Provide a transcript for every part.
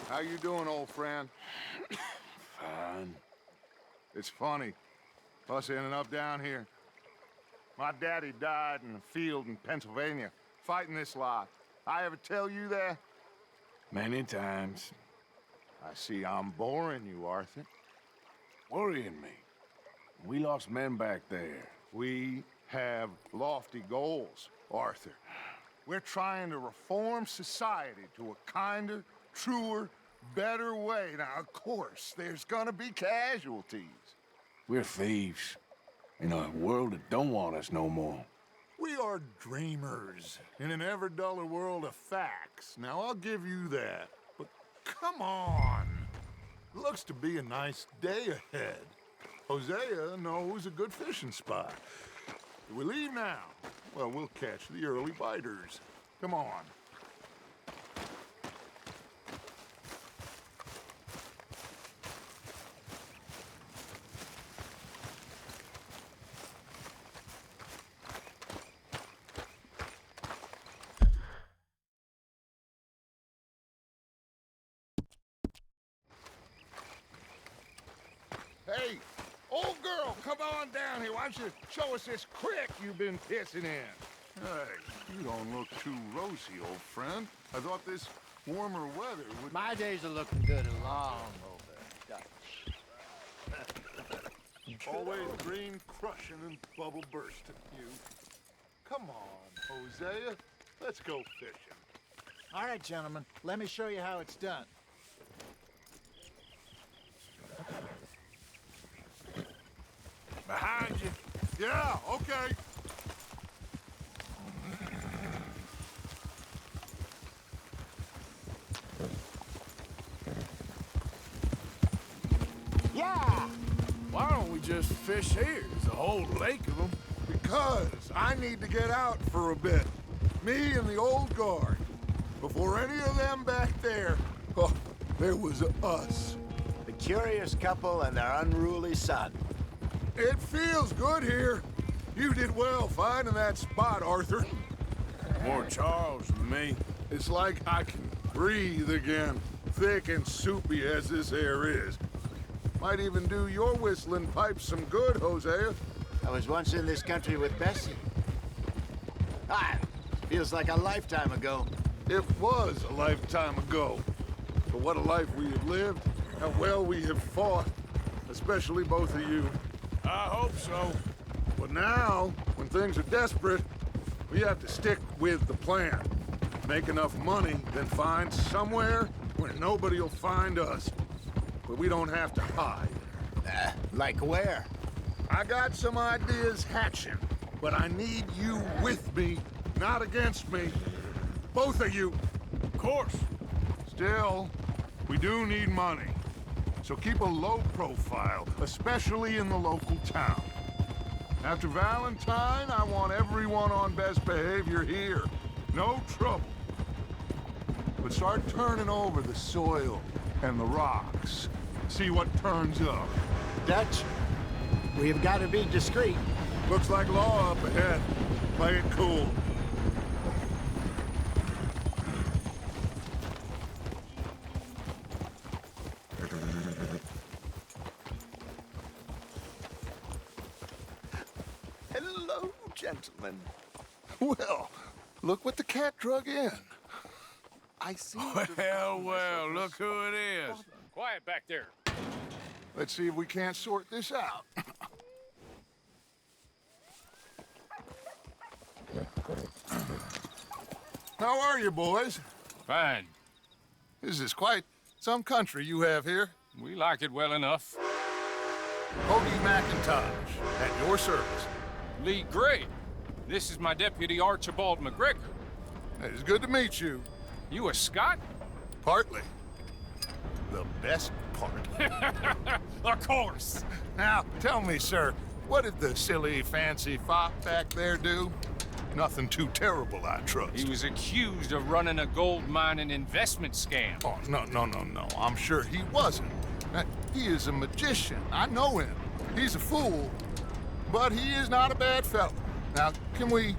How you doing, old friend? Fine. It's funny, us ending up down here. My daddy died in a field in Pennsylvania, fighting this lot. I ever tell you that? Many times. I see I'm boring you, Arthur. Worrying me. We lost men back there. We have lofty goals, Arthur. We're trying to reform society to a kinder, truer, better way. Now, of course, there's gonna be casualties. We're thieves. In a world that don't want us no more. We are dreamers in an ever duller world of facts. Now, I'll give you that. But come on. Looks to be a nice day ahead. Hosea knows a good fishing spot. Do we leave now? Well, we'll catch the early biters. Come on. Hey, old girl, come on down here. Why don't you show us this creek you've been pissing in? Hey, you don't look too rosy, old friend. I thought this warmer weather would... My days are looking good and long over. Always green crushing and bubble bursting, you. Come on, Hosea. Let's go fishing. All right, gentlemen, let me show you how it's done. Behind you. Yeah, okay. Yeah! Why don't we just fish here? There's a whole lake of them. Because I need to get out for a bit. Me and the old guard. Before any of them back there, oh, there was us. The curious couple and their unruly son. It feels good here. You did well finding that spot, Arthur. More Charles than me. It's like I can breathe again, thick and soupy as this air is. Might even do your whistling pipes some good, Hosea. I was once in this country with Bessie. Feels like a lifetime ago. It was a lifetime ago. But what a life we have lived, how well we have fought, especially both of you. I hope so. But now, when things are desperate, we have to stick with the plan. Make enough money, then find somewhere where nobody will find us. Where we don't have to hide. Like where? I got some ideas hatching, but I need you with me, not against me. Both of you. Of course. Still, we do need money. So keep a low profile, especially in the local town. After Valentine, I want everyone on best behavior here. No trouble. But start turning over the soil and the rocks. See what turns up. Dutch, we've got to be discreet. Looks like law up ahead. Play it cool. Hello, gentlemen. Well, look what the cat drug in. I see. Well, look who it is. Quiet back there. Let's see if we can't sort this out. How are you, boys? Fine. This is quite some country you have here. We like it well enough. Hoagie McIntosh, at your service. Lee Gray. This is my deputy Archibald McGregor. It's good to meet you. You a Scot? Partly. The best part. Of course. Now, tell me, sir, what did the silly, fancy fop back there do? Nothing too terrible, I trust. He was accused of running a gold mining investment scam. Oh, no. I'm sure he wasn't. He is a magician. I know him. He's a fool, but he is not a bad fellow. Now, can we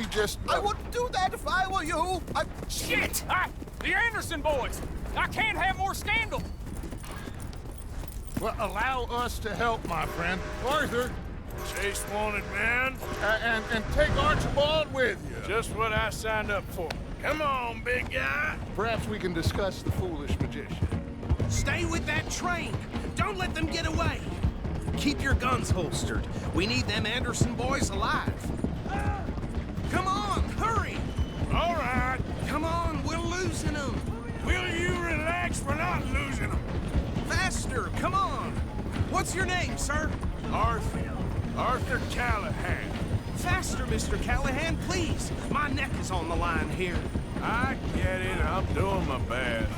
just... I wouldn't do that if I were you. Shit! The Anderson boys! I can't have more scandal! Well, allow us to help, my friend. Arthur, Chase wanted man. and take Archibald with you. Just what I signed up for. Come on, big guy. Perhaps we can discuss the foolish magician. Stay with that train! Don't let them get away! Keep your guns holstered. We need them Anderson boys alive. Come on, hurry! All right. Come on, we're losing them. Will you relax? We're not losing them. Faster, come on! What's your name, sir? Arthur Callahan. Faster, Mr. Callahan, please. My neck is on the line here. I get it. I'm doing my best.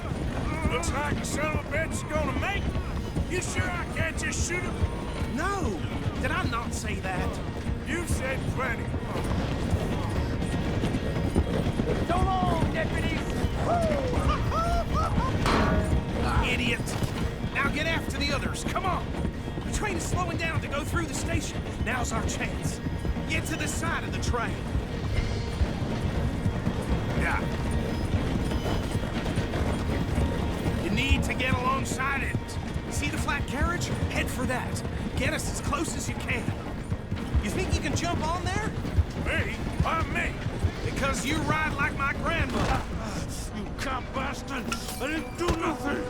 Looks like a son of a bitch is gonna make it. You sure I can't just shoot him? No! Did I not say that? You said plenty. So long, deputies! Idiot! Now get after the others, come on! The train is slowing down to go through the station. Now's our chance. Get to the side of the train. Yeah. You need to get alongside it. See the flat carriage? Head for that. Get us as close as you can. You think you can jump on there? Me? Why me? Because you ride like my grandmother. You cop bastard! I didn't do nothing!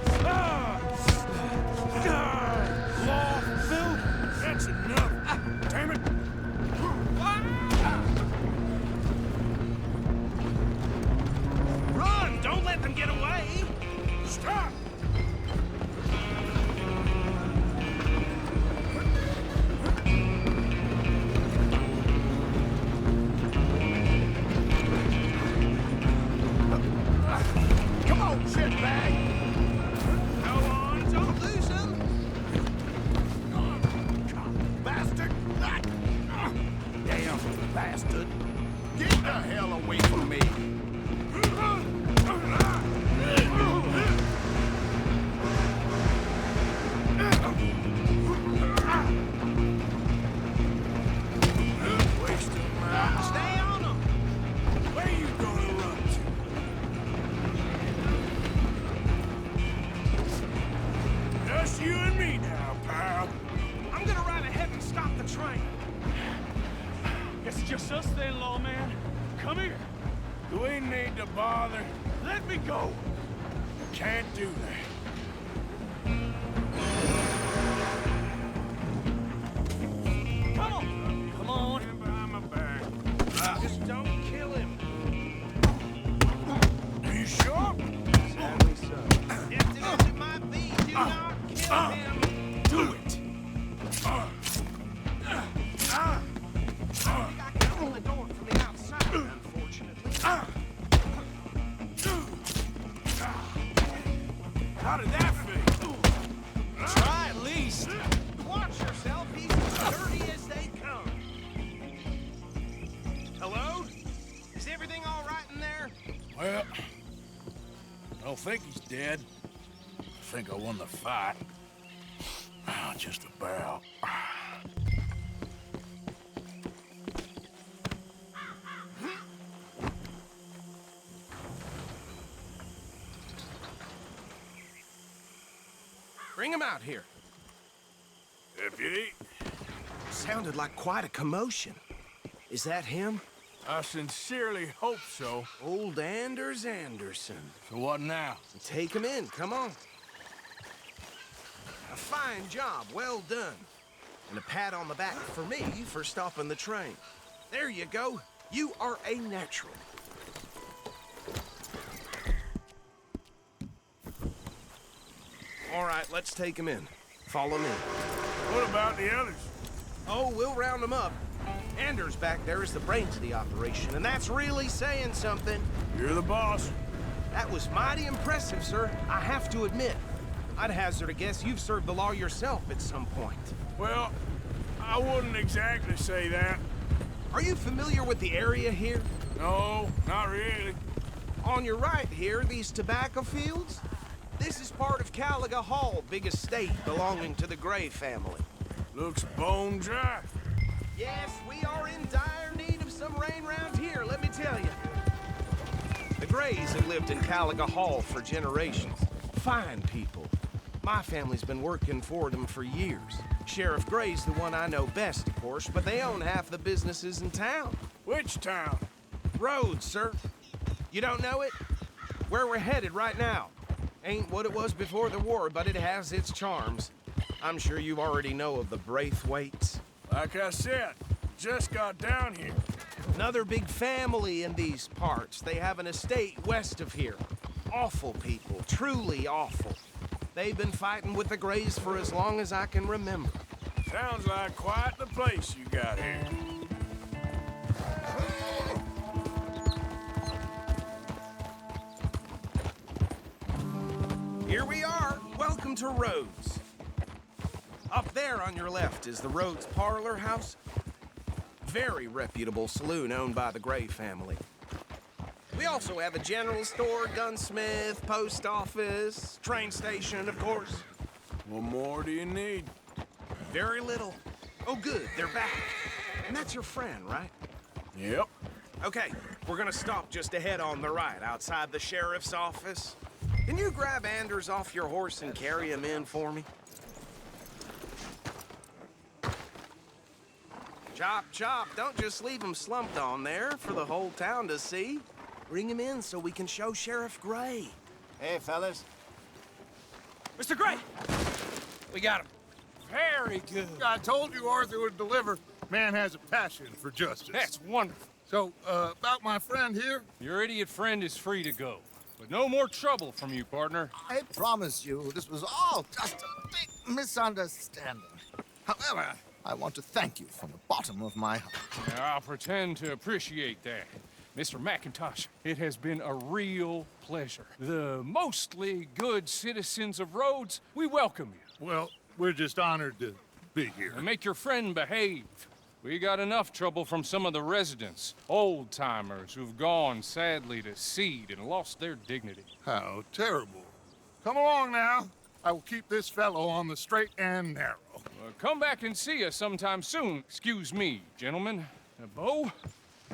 Law, Phil? That's enough! Damn it! Run! Don't let them get away! Stop! Come on, shitbag! Go on, don't lose them! Bastard! Damn bastard! Get the hell away from me! Wasting my... Stay on them! Where you gonna run to? Just you and me now, pal. I'm gonna ride ahead and stop the train. Guess it's just us then, lawman. Come here. Do we need to bother? Let me go. Can't do that. Come on. Come on. Stand behind my back. Just don't kill him. Are you sure? Sadly so. Tempted as it might be, do not kill him. Do it. I can open the door from the outside, unfortunately. How did that feel? Try at least. Watch yourself, he's as dirty as they come. Hello? Is everything all right in there? Well, I don't think he's dead. I think I won the fight. Just about. Bring him out here. Deputy, Sounded like quite a commotion. Is that him? I sincerely hope so. Old Anders Anderson. So what now? Take him in, come on. A fine job, well done. And a pat on the back for me for stopping the train. There you go. You are a natural. All right, let's take him in. Follow me. What about the others? Oh, we'll round them up. Anders back there is the brains of the operation, and that's really saying something. You're the boss. That was mighty impressive, sir. I have to admit. I'd hazard a guess you've served the law yourself at some point. Well, I wouldn't exactly say that. Are you familiar with the area here? No, not really. On your right here, these tobacco fields? This is part of Caliga Hall, big estate belonging to the Gray family. Looks bone dry. Yes, we are in dire need of some rain round here, let me tell you. The Grays have lived in Caliga Hall for generations. Fine people. My family's been working for them for years. Sheriff Gray's the one I know best, of course, but they own half the businesses in town. Which town? Rhodes, sir. You don't know it? Where we're headed right now. Ain't what it was before the war, but it has its charms. I'm sure you already know of the Braithwaites. Like I said, just got down here. Another big family in these parts. They have an estate west of here. Awful people, truly awful. They've been fighting with the Grays for as long as I can remember. Sounds like quite the place you got here. Here we are. Welcome to Rhodes. Up there on your left is the Rhodes Parlor House. Very reputable saloon owned by the Gray family. We also have a general store, gunsmith, post office, train station, of course. What more do you need? Very little. Oh, good, they're back. And that's your friend, right? Yep. Okay, we're gonna stop just ahead on the right, outside the sheriff's office. Can you grab Anders off your horse and carry him in for me? Chop, chop, don't just leave him slumped on there for the whole town to see. Bring him in so we can show Sheriff Gray. Hey, fellas. Mr. Gray! We got him. Very good. I told you Arthur would deliver. Man has a passion for justice. That's wonderful. So, about my friend here? Your idiot friend is free to go. But no more trouble from you, partner. I promise you, this was all just a big misunderstanding. However, I want to thank you from the bottom of my heart. Now, I'll pretend to appreciate that. Mr. McIntosh, it has been a real pleasure. The mostly good citizens of Rhodes, we welcome you. Well, we're just honored to be here. And make your friend behave. We got enough trouble from some of the residents, old-timers who've gone, sadly, to seed and lost their dignity. How terrible. Come along now. I will keep this fellow on the straight and narrow. Come back and see us sometime soon. Excuse me, gentlemen. Bo,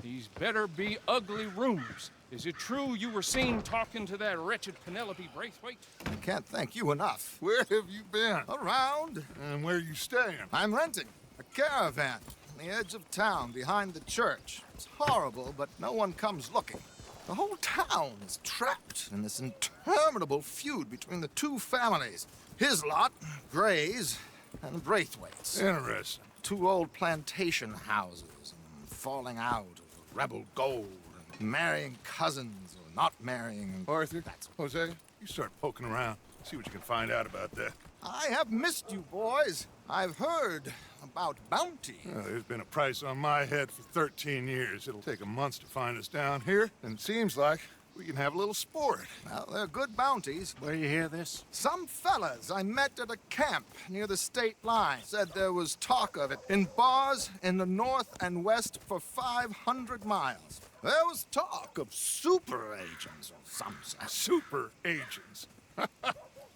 these better be ugly rumors. Is it true you were seen talking to that wretched Penelope Braithwaite? I can't thank you enough. Where have you been? Around, And where you staying? I'm renting a caravan on the edge of town behind the church. It's horrible, but no one comes looking. The whole town is trapped in this interminable feud between the two families. His lot, Gray's, and the Braithwaites. Interesting. Two old plantation houses, and falling out of rebel gold, and marrying cousins or not marrying. Arthur, That's... Jose, you start poking around. See what you can find out about that. I have missed you, boys. I've heard about bounty. There's been a price on my head for 13 years. It'll take a month to find us down here, and it seems like we can have a little sport. Well, they're good bounties. Where you hear this? Some fellas I met at a camp near the state line said there was talk of it in bars in the north and west for 500 miles. There was talk of super agents or some such. Super agents.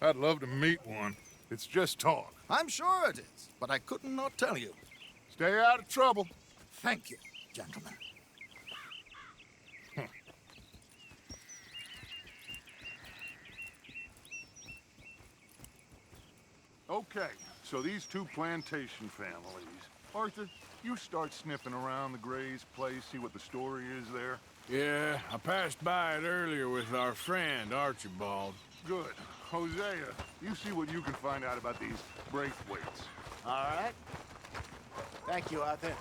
I'd love to meet one. It's just talk. I'm sure it is, but I could not tell you. Stay out of trouble. Thank you, gentlemen. Okay, so these two plantation families. Arthur, you start sniffing around the Gray's place, see what the story is there. Yeah, I passed by it earlier with our friend, Archibald. Good. Hosea, you see what you can find out about these Braithwaites. All right. Thank you, Arthur.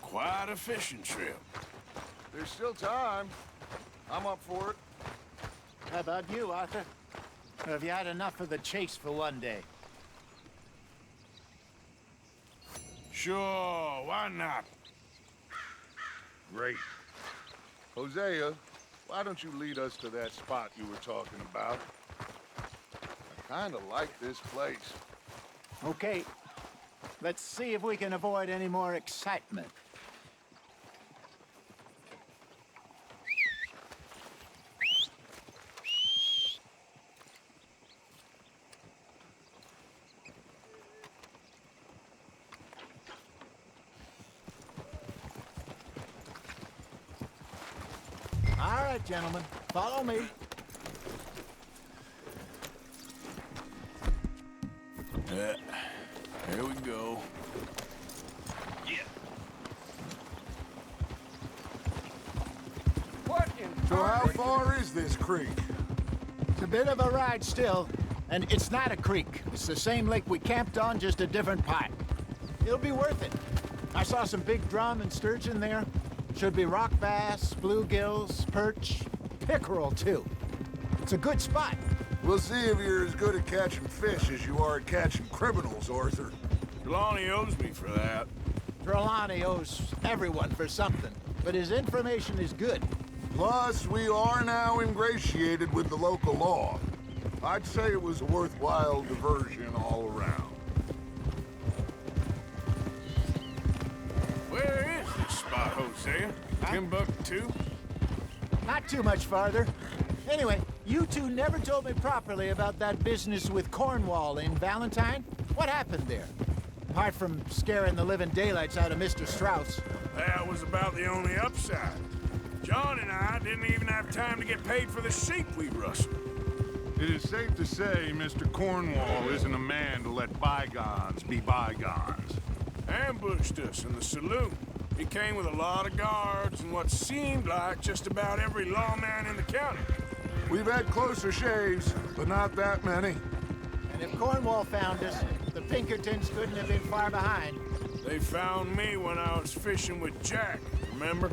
Quite a fishing trip. There's still time. I'm up for it. How about you, Arthur? Have you had enough of the chase for one day? Sure, why not? Great. Hosea, why don't you lead us to that spot you were talking about? I kind of like this place. Okay. Let's see if we can avoid any more excitement. All right, gentlemen. Follow me. Here we go. What in So how far is this creek? It's a bit of a ride still, and it's not a creek. It's the same lake we camped on, just a different part. It'll be worth it. I saw some big drum and sturgeon there. Should be rock bass, bluegills, perch, pickerel too. It's a good spot. We'll see if you're as good at catching fish as you are at catching criminals, Arthur. Trelawney owes me for that. Trelawney owes everyone for something, but his information is good. Plus, we are now ingratiated with the local law. I'd say it was a worthwhile diversion all around. Where is this spot, Hosea? Timbuktu? Not too much farther. Anyway, you two never told me properly about that business with Cornwall in Valentine. What happened there? Apart from scaring the living daylights out of Mr. Strauss. That was about the only upside. John and I didn't even have time to get paid for the sheep we rustled. It is safe to say Mr. Cornwall isn't a man to let bygones be bygones. Ambushed us in the saloon. He came with a lot of guards and what seemed like just about every lawman in the county. We've had closer shaves, but not that many. And if Cornwall found us, the Pinkertons couldn't have been far behind. They found me when I was fishing with Jack, remember?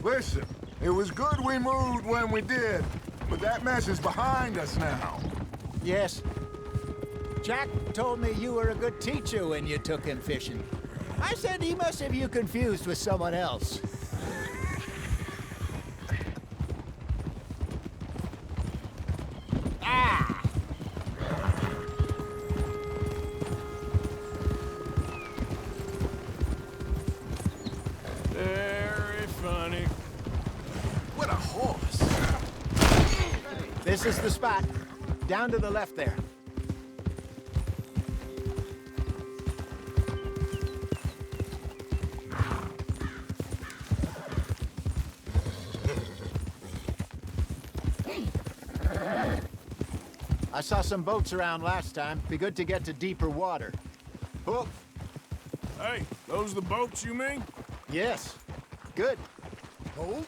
Listen, it was good we moved when we did, but that mess is behind us now. Yes. Jack told me you were a good teacher when you took him fishing. I said he must have you confused with someone else. Ah! Very funny. What a horse. This is the spot. Down to the left there. I saw some boats around last time. Be good to get to deeper water. Oh, Hey, those the boats you mean? yes. Good. Oh?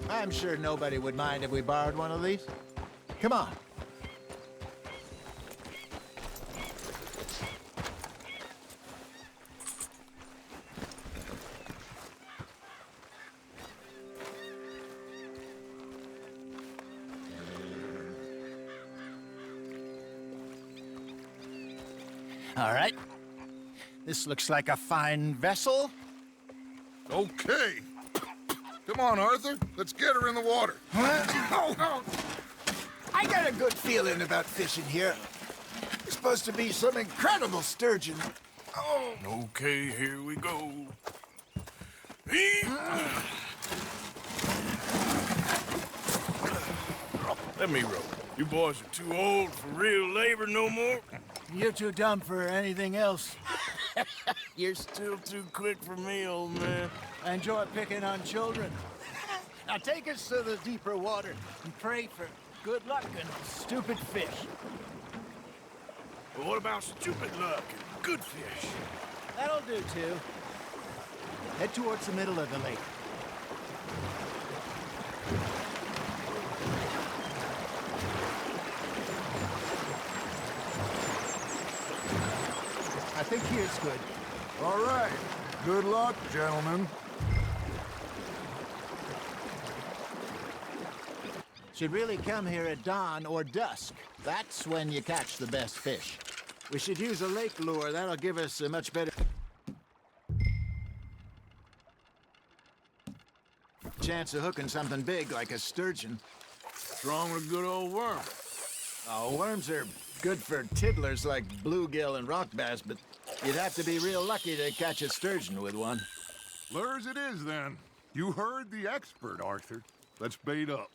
I'm sure nobody would mind if we borrowed one of these. Come on. All right. This looks like a fine vessel. Okay. Come on, Arthur. Let's get her in the water. Oh. I got a good feeling about fishing here. It's supposed to be some incredible sturgeon. Oh. Okay, here we go. Let me row. You boys are too old for real labor no more. You're too dumb for anything else. You're still too quick for me, old man. I enjoy picking on children. Now take us to the deeper water and pray for good luck and stupid fish. But what about stupid luck and good fish? That'll do, too. Head towards the middle of the lake. I think here's good. All right. Good luck, gentlemen. Should really come here at dawn or dusk. That's when you catch the best fish. We should use a lake lure. That'll give us a much better chance of hooking something big like a sturgeon. What's wrong with a good old worm? Oh, worms are good for tiddlers like bluegill and rock bass, but you'd have to be real lucky to catch a sturgeon with one. Lures it is, then. You heard the expert, Arthur. Let's bait up.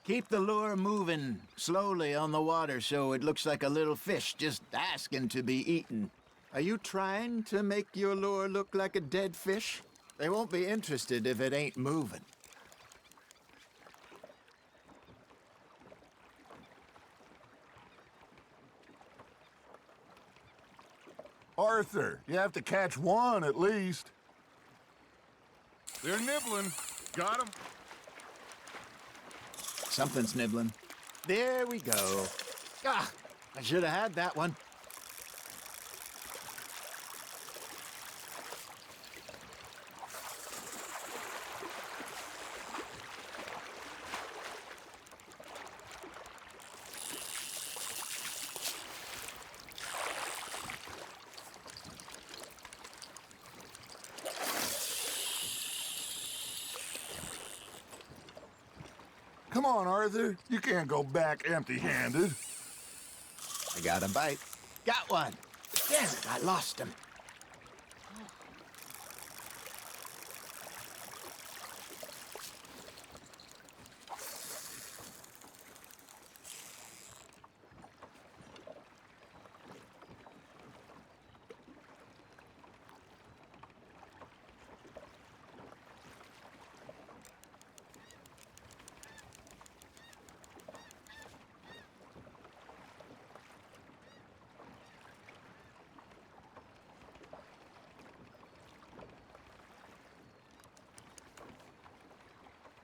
Keep the lure moving slowly on the water so it looks like a little fish just asking to be eaten. Are you trying to make your lure look like a dead fish? They won't be interested if it ain't moving. Arthur, you have to catch one at least. They're nibbling. Got 'em. Something's nibbling. There we go. Ah, I should have had that one. Come on, Arthur. You can't go back empty-handed. I got a bite. Got one. Damn it, I lost him.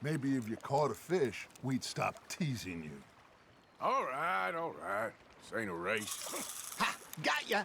Maybe if you caught a fish, we'd stop teasing you. All right, all right. This ain't a race. Ha! Got ya!